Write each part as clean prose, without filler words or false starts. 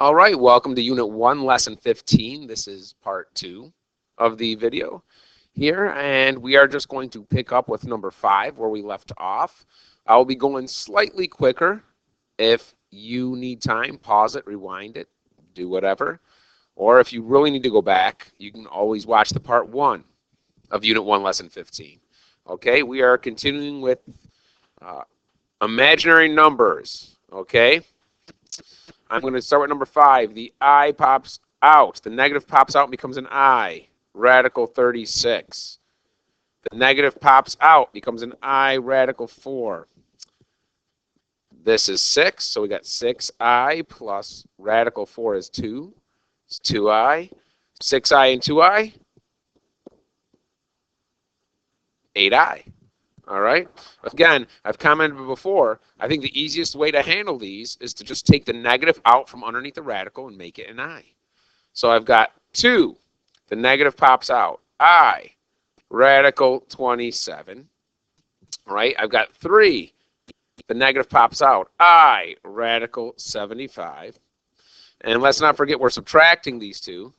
All right, welcome to Unit 1, Lesson 15. This is part 2 of the video here, and we are just going to pick up with number 5 where we left off. I'll be going slightly quicker. If you need time, pause it, rewind it, do whatever. Or if you really need to go back, you can always watch the part 1 of Unit 1, Lesson 15. Okay, we are continuing with imaginary numbers, okay? I'm going to start with number 5. The I pops out. The negative pops out and becomes an I. Radical 36. The negative pops out, becomes an I, radical 4. This is 6, so we got 6I plus radical 4 is 2. It's 2I. 6I and 2I? 8I. All right. Again, I've commented before, I think the easiest way to handle these is to just take the negative out from underneath the radical and make it an I. So I've got 2. The negative pops out. I, radical 27. All right. I've got 3. The negative pops out. I, radical 75. And let's not forget we're subtracting these two.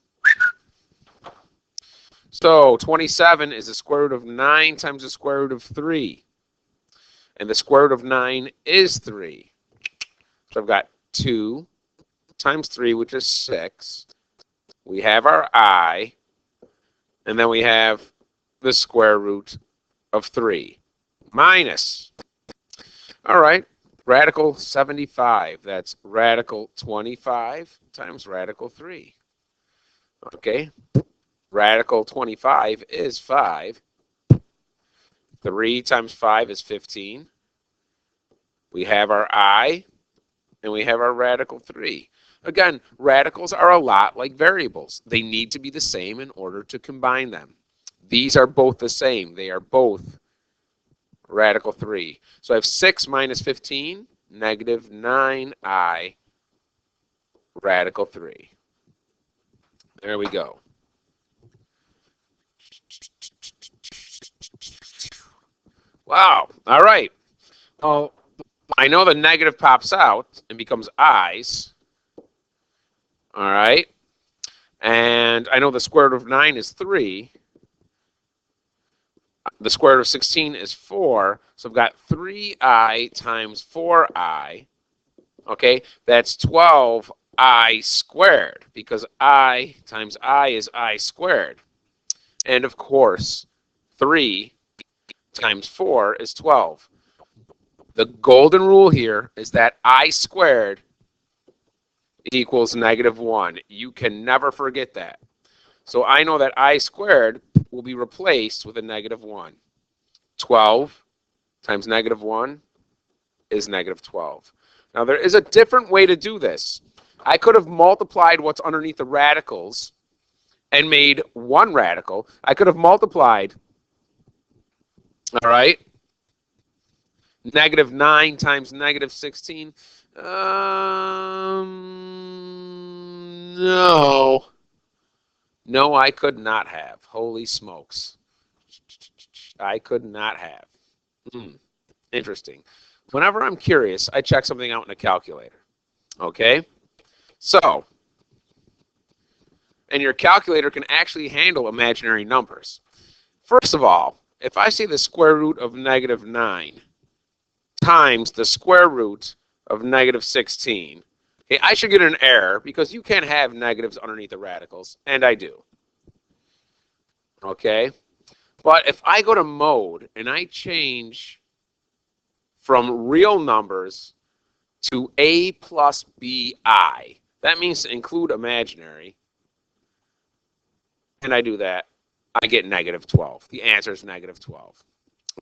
So 27 is the square root of 9 times the square root of 3. And the square root of 9 is 3. So I've got 2 times 3, which is 6. We have our I. And then we have the square root of 3 minus. All right, radical 75. That's radical 25 times radical 3. Okay. Radical 25 is 5. 3 times 5 is 15. We have our I, and we have our radical 3. Again, radicals are a lot like variables. They need to be the same in order to combine them. These are both the same. They are both radical 3. So I have 6 minus 15, negative 9I, radical 3. There we go. Wow. All right. Well, I know the negative pops out and becomes I's. All right. And I know the square root of 9 is 3. The square root of 16 is 4. So I've got 3I times 4I. Okay. That's 12I squared because I times I is I squared. And of course, 3 times 4 is 12. The golden rule here is that I squared equals negative 1. You can never forget that. So I know that I squared will be replaced with a negative 1. 12 times negative 1 is negative 12. Now there is a different way to do this. I could have multiplied what's underneath the radicals and made one radical. I could have multiplied, all right, negative 9 times negative 16. No. No, I could not have. Holy smokes. I could not have. Interesting. Whenever I'm curious, I check something out in a calculator. Okay? So, and your calculator can actually handle imaginary numbers. First of all, if I say the square root of negative 9 times the square root of negative 16, okay, I should get an error because you can't have negatives underneath the radicals, and I do. Okay? But if I go to mode and I change from real numbers to A plus BI, that means to include imaginary, and I do that, I get negative 12. The answer is negative 12.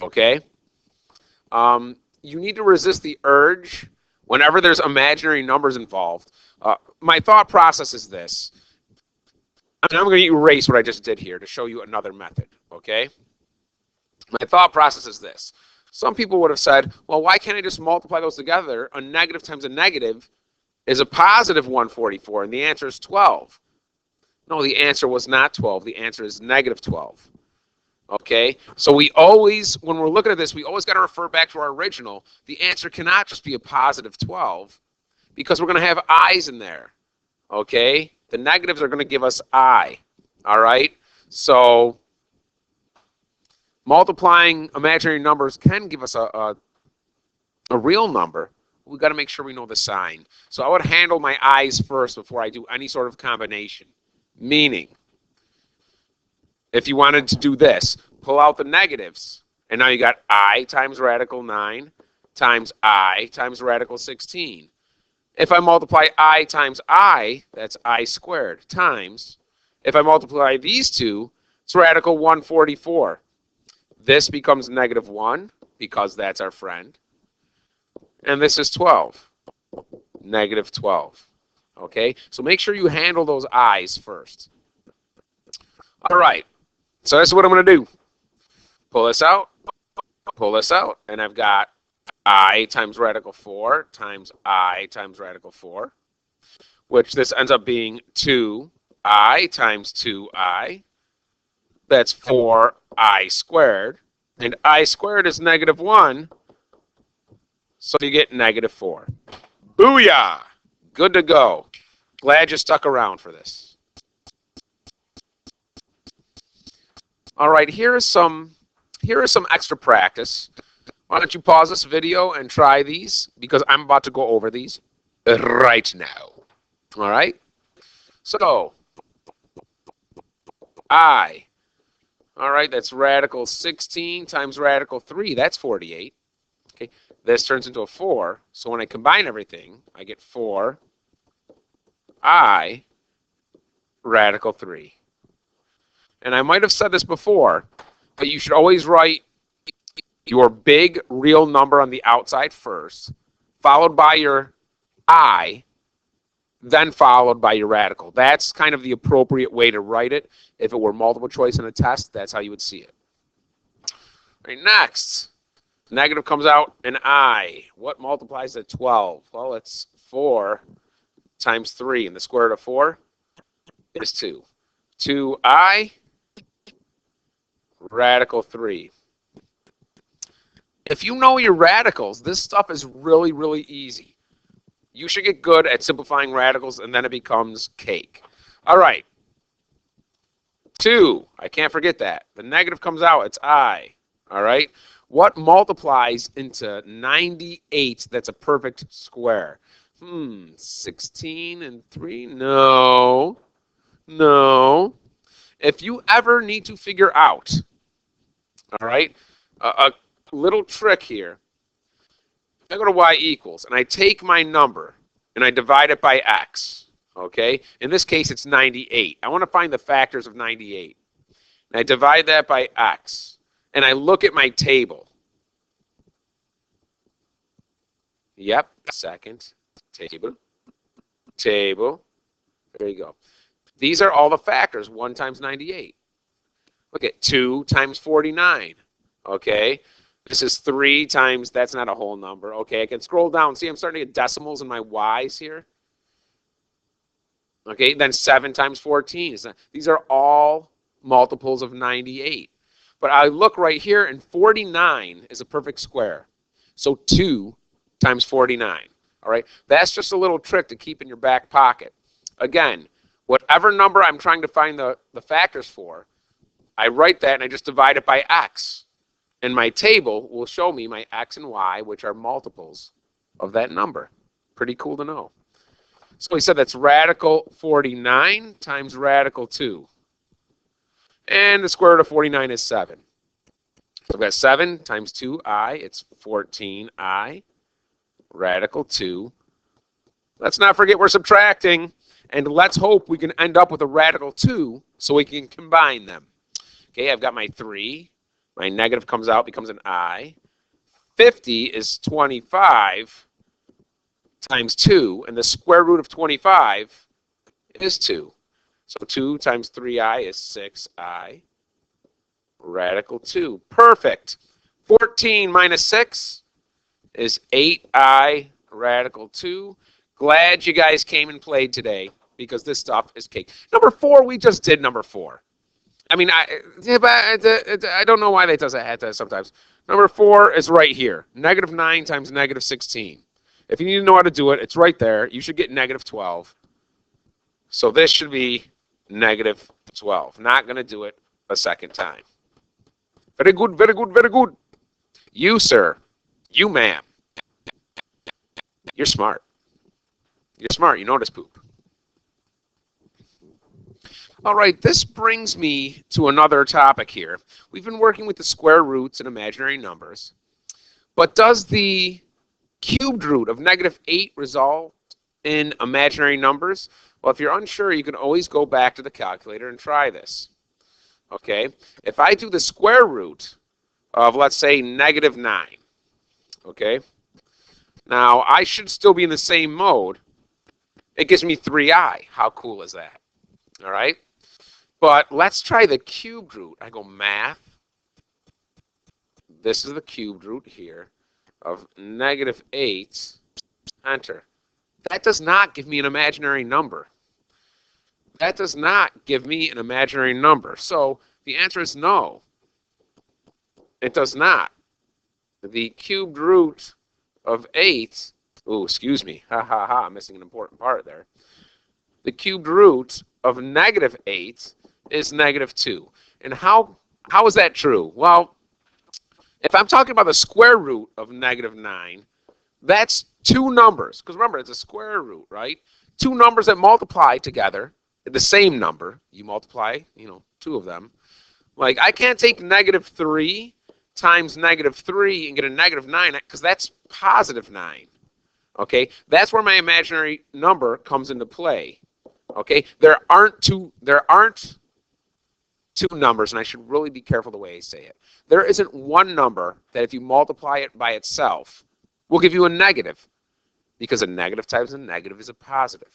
Okay? You need to resist the urge whenever there's imaginary numbers involved. My thought process is this. And I'm going to erase what I just did here to show you another method. Okay? My thought process is this. Some people would have said, well, why can't I just multiply those together? A negative times a negative is a positive 144, and the answer is 12. No, the answer was not 12. The answer is negative 12. Okay? So we always, when we're looking at this, we always got to refer back to our original. The answer cannot just be a positive 12 because we're going to have i's in there. okay, the negatives are going to give us I. All right? So multiplying imaginary numbers can give us a real number. We've got to make sure we know the sign. So I would handle my I's first before I do any sort of combination. Meaning, if you wanted to do this, pull out the negatives, and now you got I times radical 9 times I times radical 16. If I multiply I times I, that's I squared, times, if I multiply these two, it's radical 144. This becomes negative 1, because that's our friend. And this is 12, negative 12. Okay, so make sure you handle those I's first. All right, so this is what I'm going to do. Pull this out, and I've got I times radical 4 times I times radical 4, which this ends up being 2I times 2I. That's 4I squared. And I squared is negative 1, so you get negative 4. Booyah! Good to go. Glad you stuck around for this. All right, here is some extra practice. Why don't you pause this video and try these, because I'm about to go over these right now. All right? So, I. All right, that's radical 16 times radical 3. That's 48. Okay, this turns into a 4. So when I combine everything, I get 4I radical 3. And I might have said this before, but you should always write your big real number on the outside first, followed by your I, then followed by your radical. That's kind of the appropriate way to write it. If it were multiple choice in a test, that's how you would see it. All right, next, negative comes out an I. What multiplies to 12? Well, it's 4 times 3, and the square root of 4 is 2. 2I radical 3. If you know your radicals, this stuff is really, really easy. You should get good at simplifying radicals, and then it becomes cake. All right. 2, I can't forget that. The negative comes out, it's I. All right. What multiplies into 98 that's a perfect square? 16 and 3? No. No. If you ever need to figure out, all right, a little trick here. I go to y equals, and I take my number, and I divide it by x, okay? In this case, it's 98. I want to find the factors of 98. And I divide that by x, and I look at my table. Yep, second, table. There you go. These are all the factors, 1 times 98. Look at 2 times 49, okay? This is 3 times, that's not a whole number. Okay, I can scroll down. See, I'm starting to get decimals in my y's here. Okay, then 7 times 14. These are all multiples of 98. But I look right here, and 49 is a perfect square. So 2 times 49. All right, that's just a little trick to keep in your back pocket. Again, whatever number I'm trying to find the factors for, I write that, and I just divide it by x. And my table will show me my x and y, which are multiples of that number. Pretty cool to know. So we said that's radical 49 times radical 2. And the square root of 49 is 7. So I've got 7 times 2i. It's 14i radical 2. Let's not forget we're subtracting. And let's hope we can end up with a radical 2 so we can combine them. Okay, I've got my 3. My negative comes out, becomes an I. 50 is 25 times 2, and the square root of 25 is 2. So 2 times 3i is 6i. Radical 2. Perfect. 14 minus 6 is 8i radical 2. Glad you guys came and played today, because this stuff is cake. Number 4, we just did number 4. I mean, I don't know why that does that sometimes. Number 4 is right here. Negative 9 times negative 16. If you need to know how to do it, it's right there. You should get negative 12. So this should be negative 12. Not going to do it a second time. Very good, very good, very good. You, sir. You, ma'am. You're smart. You're smart. You notice poop. All right, this brings me to another topic here. We've been working with the square roots and imaginary numbers. But does the cubed root of negative 8 result in imaginary numbers? Well, if you're unsure, you can always go back to the calculator and try this. Okay, if I do the square root of, let's say, negative 9, okay, now I should still be in the same mode. It gives me 3i. How cool is that? All right, but let's try the cubed root. I go math. This is the cubed root here of negative 8, enter. That does not give me an imaginary number. That does not give me an imaginary number. So the answer is no. It does not. The cubed root of 8, oh, excuse me, ha ha ha, I'm missing an important part there. The cubed root of negative 8 is negative 2. And how is that true? Well, if I'm talking about the square root of negative 9, that's two numbers. Because remember, it's a square root, right? Two numbers that multiply together, the same number. You multiply, two of them. Like, I can't take negative 3 times negative 3 and get a negative 9, because that's positive 9. Okay? That's where my imaginary number comes into play. Okay? There aren't two numbers, and I should really be careful the way I say it. There isn't one number that if you multiply it by itself will give you a negative, because a negative times a negative is a positive.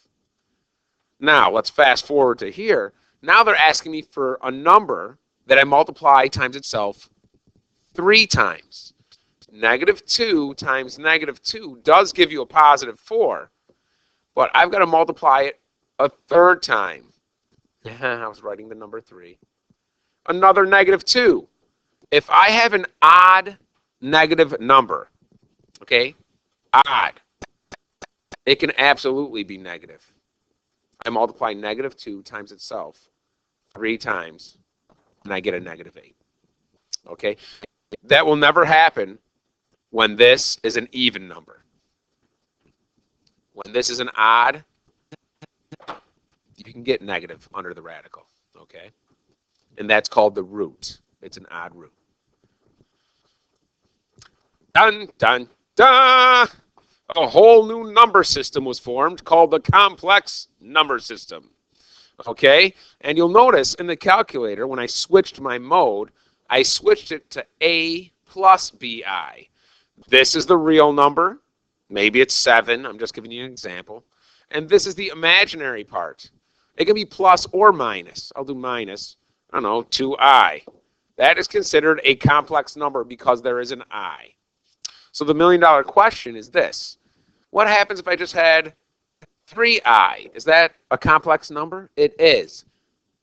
Now, let's fast forward to here. Now they're asking me for a number that I multiply times itself 3 times. Negative 2 times negative 2 does give you a positive 4, but I've got to multiply it a third time. I was writing the number 3. Another negative 2. If I have an odd negative number, okay, odd, it can absolutely be negative. I multiply negative 2 times itself 3 times, and I get a negative 8. Okay? That will never happen when this is an even number. When this is an odd, you can get negative under the radical. Okay? And that's called the root. It's an odd root. Dun, dun, dun! A whole new number system was formed called the complex number system. Okay? And you'll notice in the calculator, when I switched my mode, I switched it to A plus BI. This is the real number. Maybe it's 7. I'm just giving you an example. And this is the imaginary part. It can be plus or minus. I'll do minus, 2i. That is considered a complex number because there is an I. So the million-dollar question is this. What happens if I just had 3i? Is that a complex number? It is.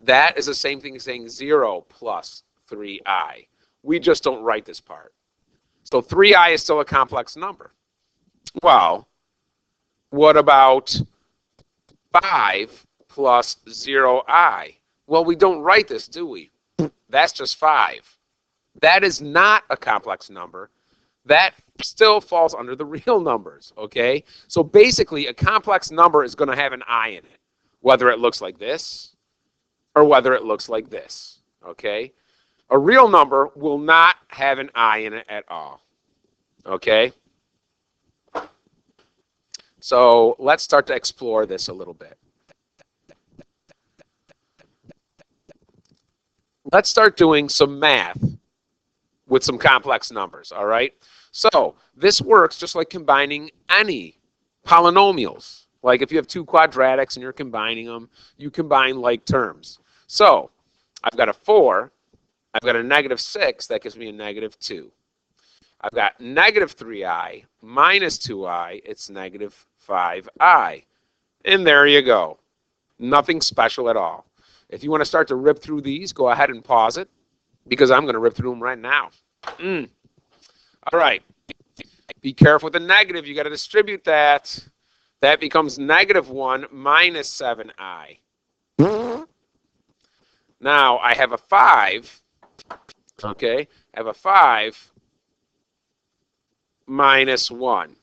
That is the same thing as saying 0 plus 3i. We just don't write this part. So 3i is still a complex number. Well, what about 5 plus 0i? Well, we don't write this, do we? That's just 5. That is not a complex number. That still falls under the real numbers, okay? So basically, a complex number is going to have an I in it, whether it looks like this or whether it looks like this, okay? A real number will not have an I in it at all, okay? So let's start to explore this a little bit. Let's start doing some math with some complex numbers, all right? So this works just like combining any polynomials. Like if you have two quadratics and you're combining them, you combine like terms. So I've got a 4, I've got a negative 6, that gives me a negative 2. I've got negative 3i minus 2i, it's negative 5i. And there you go. Nothing special at all. If you want to start to rip through these, go ahead and pause it, because I'm going to rip through them right now. All right. Be careful with the negative. You got to distribute that. That becomes negative 1 minus 7i. Now I have a 5. Okay, I have a 5 minus 1.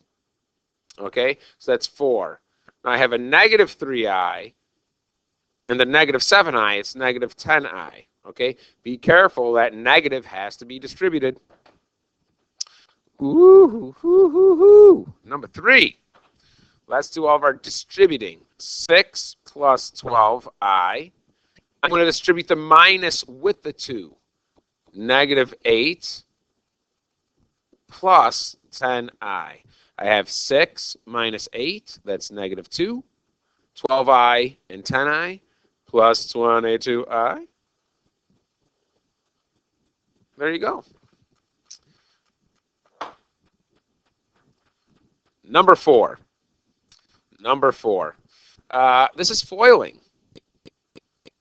Okay, so that's 4. Now I have a negative 3i, and the negative 7i, it's negative 10i. Okay, be careful, that negative has to be distributed. Ooh, Number 3. Let's do all of our distributing. 6 plus 12i. I'm going to distribute the minus with the 2. Negative 8 plus 10i. I have 6 minus 8, that's negative 2. 12i and 10i plus 22i. There you go. Number 4. This is foiling.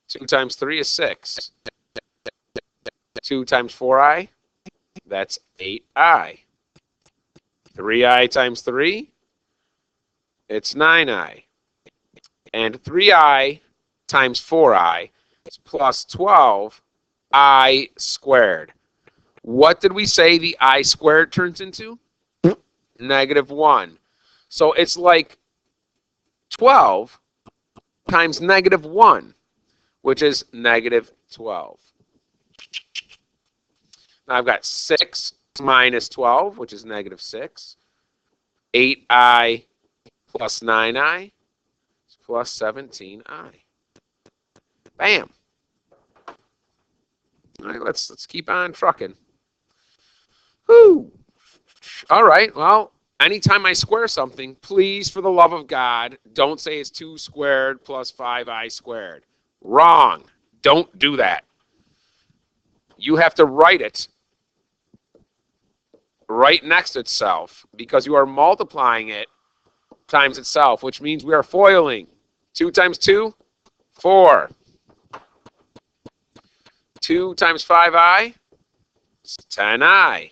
2 times 3 is 6. 2 times 4i, that's 8i. 3i times 3, it's 9i. And 3i times 4i is plus 12i squared. What did we say the I squared turns into? Negative 1. So it's like 12 times negative 1, which is negative 12. Now I've got 6 minus 12, which is negative 6. 8i plus 9i is plus 17i. Bam. All right, let's keep on trucking. Whew. All right, well, anytime I square something, please, for the love of God, don't say it's 2 squared plus 5i squared. Wrong. Don't do that. You have to write it right next to itself because you are multiplying it times itself, which means we are foiling. 2 times 2, 4. 2 times 5i, it's 10i.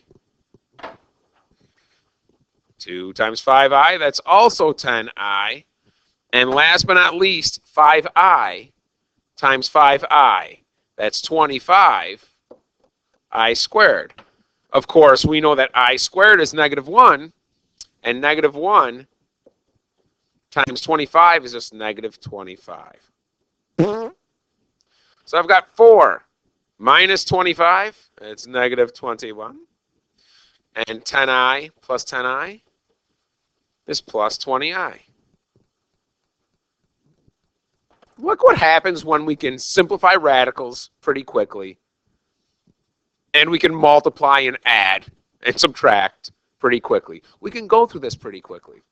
2 times 5i, that's also 10i. And last but not least, 5i times 5i, that's 25i squared. Of course, we know that I squared is negative 1, and negative 1 times 25 is just negative 25. So I've got 4 minus 25, it's negative 21. And 10i plus 10i is plus 20i. Look what happens when we can simplify radicals pretty quickly. And we can multiply and add and subtract pretty quickly. We can go through this pretty quickly.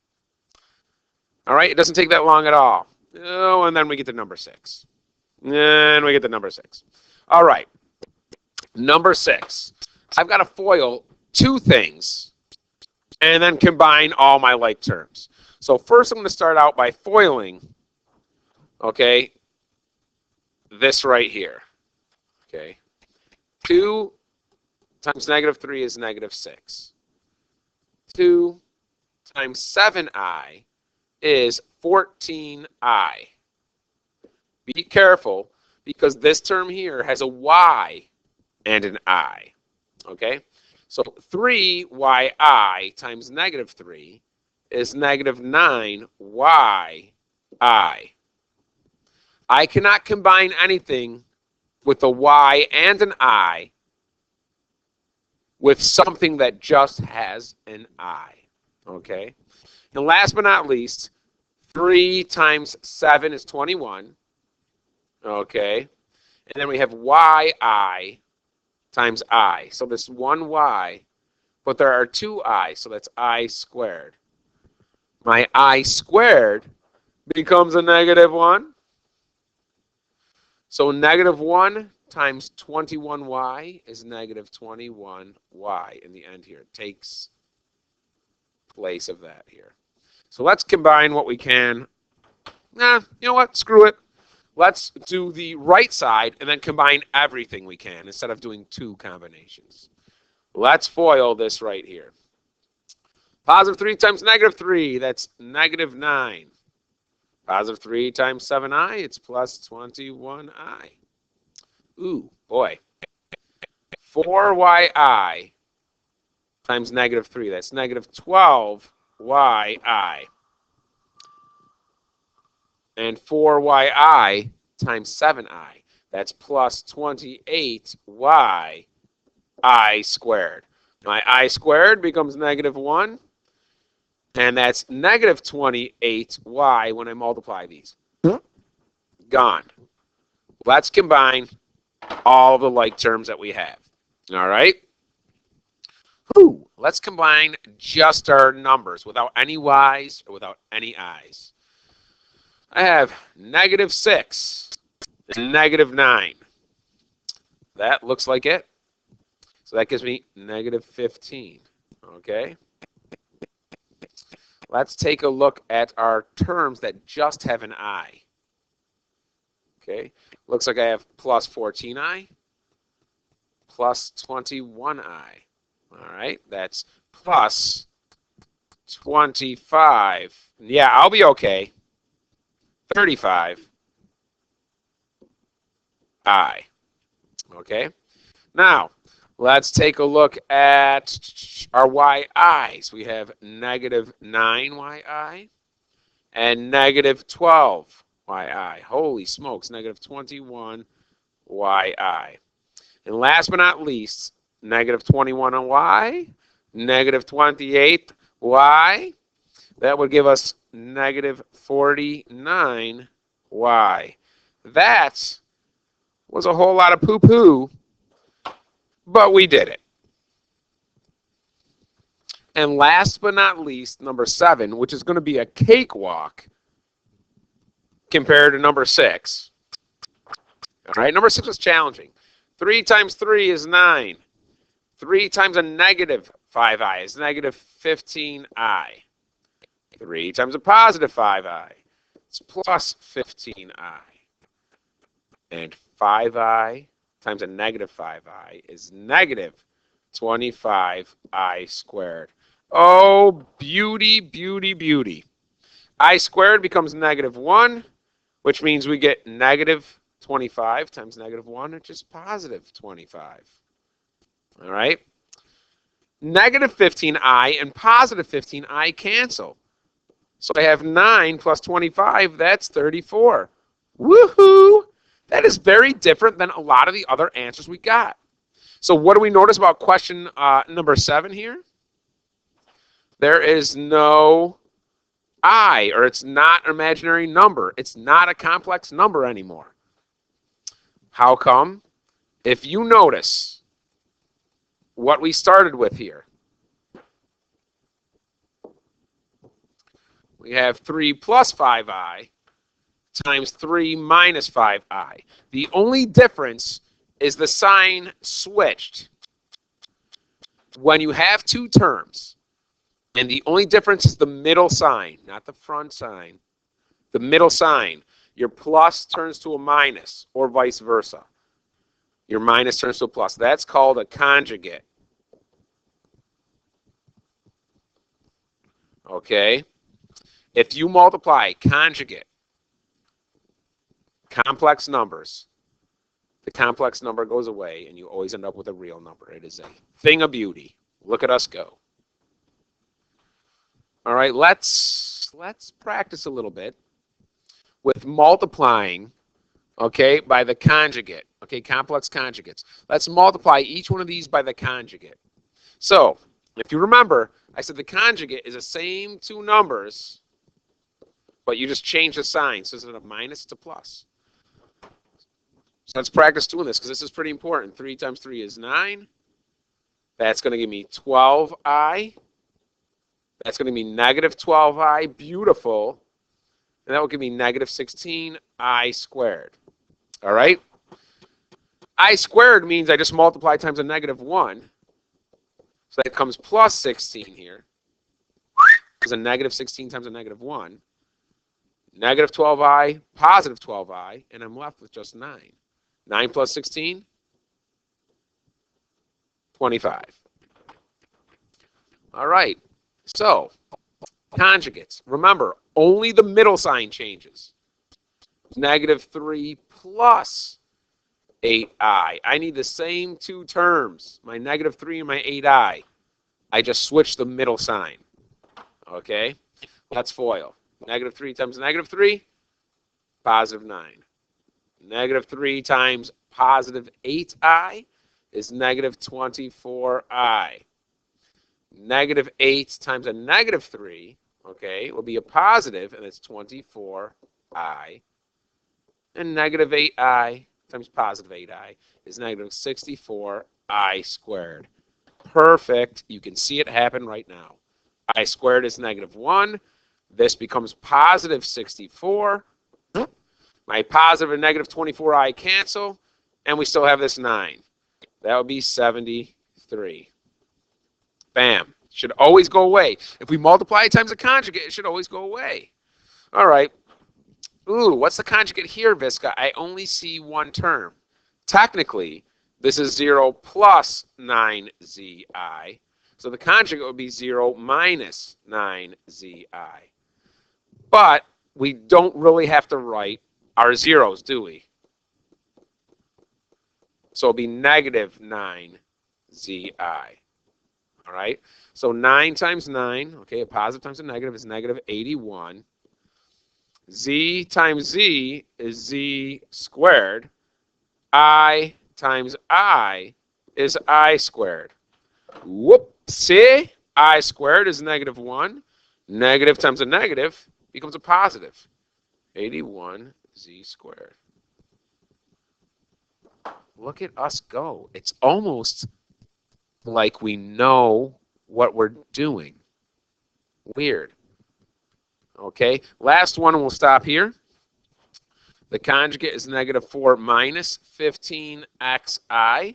All right, it doesn't take that long at all. Oh, and then we get to number 6. And we get to number 6. All right, number 6. I've got to FOIL 2 things and then combine all my like terms. So first I'm going to start out by FOILing, okay, this right here. Okay, 2 times negative 3 is negative 6. 2 times 7i is 14i. Be careful because this term here has a y and an I. Okay? So 3yi times negative 3 is negative 9yi. I cannot combine anything with a y and an I with something that just has an I. Okay? And last but not least, 3 times 7 is 21. Okay? And then we have yi times I. So this one y, but there are 2 I, so that's I squared. My I squared becomes a negative 1. So negative 1 times 21y is negative 21y in the end here. It takes place of that here. So let's combine what we can. You know what? Screw it. Let's do the right side and then combine everything we can instead of doing 2 combinations. Let's FOIL this right here. Positive 3 times negative 3, that's negative 9. Positive 3 times 7i, it's plus 21i. Ooh, boy. 4yi times negative 3, that's negative 12yi. And 4yi times 7i, that's plus 28yi squared. My I squared becomes negative 1, and that's negative 28y when I multiply these. Gone. Let's combine all the like terms that we have. All right? Let's combine just our numbers without any y's or without any i's. I have negative 6 and negative 9. That looks like it. So that gives me negative 15. Okay? Let's take a look at our terms that just have an I. Okay? Looks like I have plus 14i, plus 21i. All right? That's plus 25. Yeah, I'll be okay. 35i. Okay? Now, let's take a look at our yi's. We have negative 9yi and negative 12yi. Holy smokes, negative 21yi. And last but not least, negative 21y, negative 28y. That would give us negative 49y. That was a whole lot of poo-poo, but we did it. And last but not least, number 7, which is going to be a cakewalk compared to number 6. All right, number 6 was challenging. 3 times 3 is 9. 3 times a negative 5i is negative 15i. 3 times a positive 5i is plus 15i. And 5i times a negative 5i is negative 25i squared. Oh, beauty, beauty, beauty. I squared becomes negative 1, which means we get negative 25 times negative 1, which is positive 25. All right? Negative 15i and positive 15i cancel. So I have 9 plus 25, that's 34. Woohoo! That is very different than a lot of the other answers we got. So what do we notice about question number 7 here? There is no I, or it's not an imaginary number. It's not a complex number anymore. How come? If you notice what we started with here, we have 3 plus 5i times 3 minus 5i. The only difference is the sign switched. When you have two terms, and the only difference is the middle sign, not the front sign, the middle sign, your plus turns to a minus, or vice versa. Your minus turns to a plus. That's called a conjugate. Okay? If you multiply conjugate, complex numbers, the complex number goes away and you always end up with a real number. It is a thing of beauty. Look at us go. All right, let's practice a little bit with multiplying, okay, by the conjugate, okay, complex conjugates. Let's multiply each one of these by the conjugate. So, if you remember, I said the conjugate is the same two numbers, but you just change the sign. So instead of minus, it's a plus. So let's practice doing this because this is pretty important. 3 times 3 is 9. That's going to give me 12i. That's going to be negative 12i. Beautiful. And that will give me negative 16i squared. All right? I squared means I just multiply times a negative 1. So that comes plus 16 here. It's a negative 16 times a negative 1. Negative 12i, positive 12i, and I'm left with just 9. 9 plus 16, 25. All right, so conjugates. Remember, Only the middle sign changes. Negative 3 plus 8i. I need the same two terms, my negative 3 and my 8i. I just switch the middle sign. Okay? That's FOIL. Negative 3 times negative 3, positive 9. Negative 3 times positive 8i is negative 24i. Negative 8 times a negative 3, okay, will be a positive, and it's 24i. And negative 8i times positive 8i is negative 64i squared. Perfect. You can see it happen right now. I squared is negative 1. This becomes positive 64. My positive and negative 24i cancel, and we still have this 9. That would be 73. Bam. Should always go away. If we multiply it times a conjugate, it should always go away. All right. Ooh, what's the conjugate here, Visca? I only see one term. Technically, this is 0 plus 9zi. So the conjugate would be 0 minus 9zi. But we don't really have to write our zeros, do we? So it'll be negative 9zi. All right? So 9 times 9, okay, a positive times a negative is negative 81. Z times Z is Z squared. I times I is I squared. Whoopsie. I squared is negative 1. Negative times a negative becomes a positive. 81 Z squared. Look at us go. It's almost like we know what we're doing. Weird. Okay, last one, and we'll stop here. The conjugate is negative 4 minus 15xi.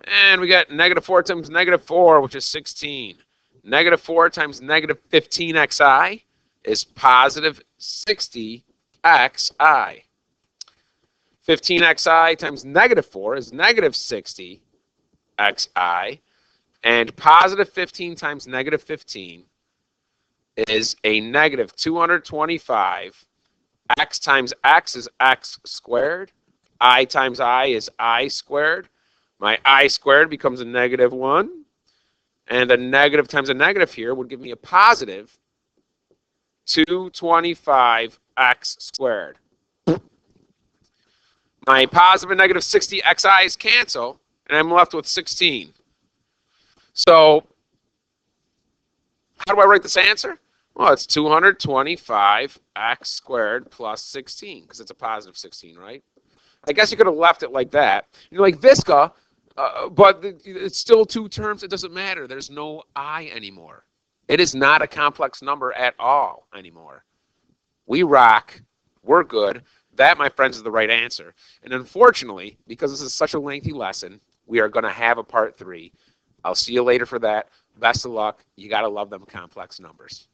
And we got negative 4 times negative 4, which is 16. Negative 4 times negative 15xi is positive 60xi. 15xi times negative 4 is negative 60xi. And positive 15 times negative 15 is a negative 225. X times x is x squared. I times I is I squared. My I squared becomes a negative 1. And a negative times a negative here would give me a positive 225x squared. My positive and negative 60xi's cancel, and I'm left with 16. So how do I write this answer? Well, it's 225x squared plus 16, because it's a positive 16, right? I guess you could have left it like that. You're like, Visca, but it's still two terms. It doesn't matter. There's no I anymore. It is not a complex number at all anymore. We rock. We're good. That, my friends, is the right answer. And unfortunately, because this is such a lengthy lesson, we are going to have a part 3. I'll see you later for that. Best of luck. You got to love them complex numbers.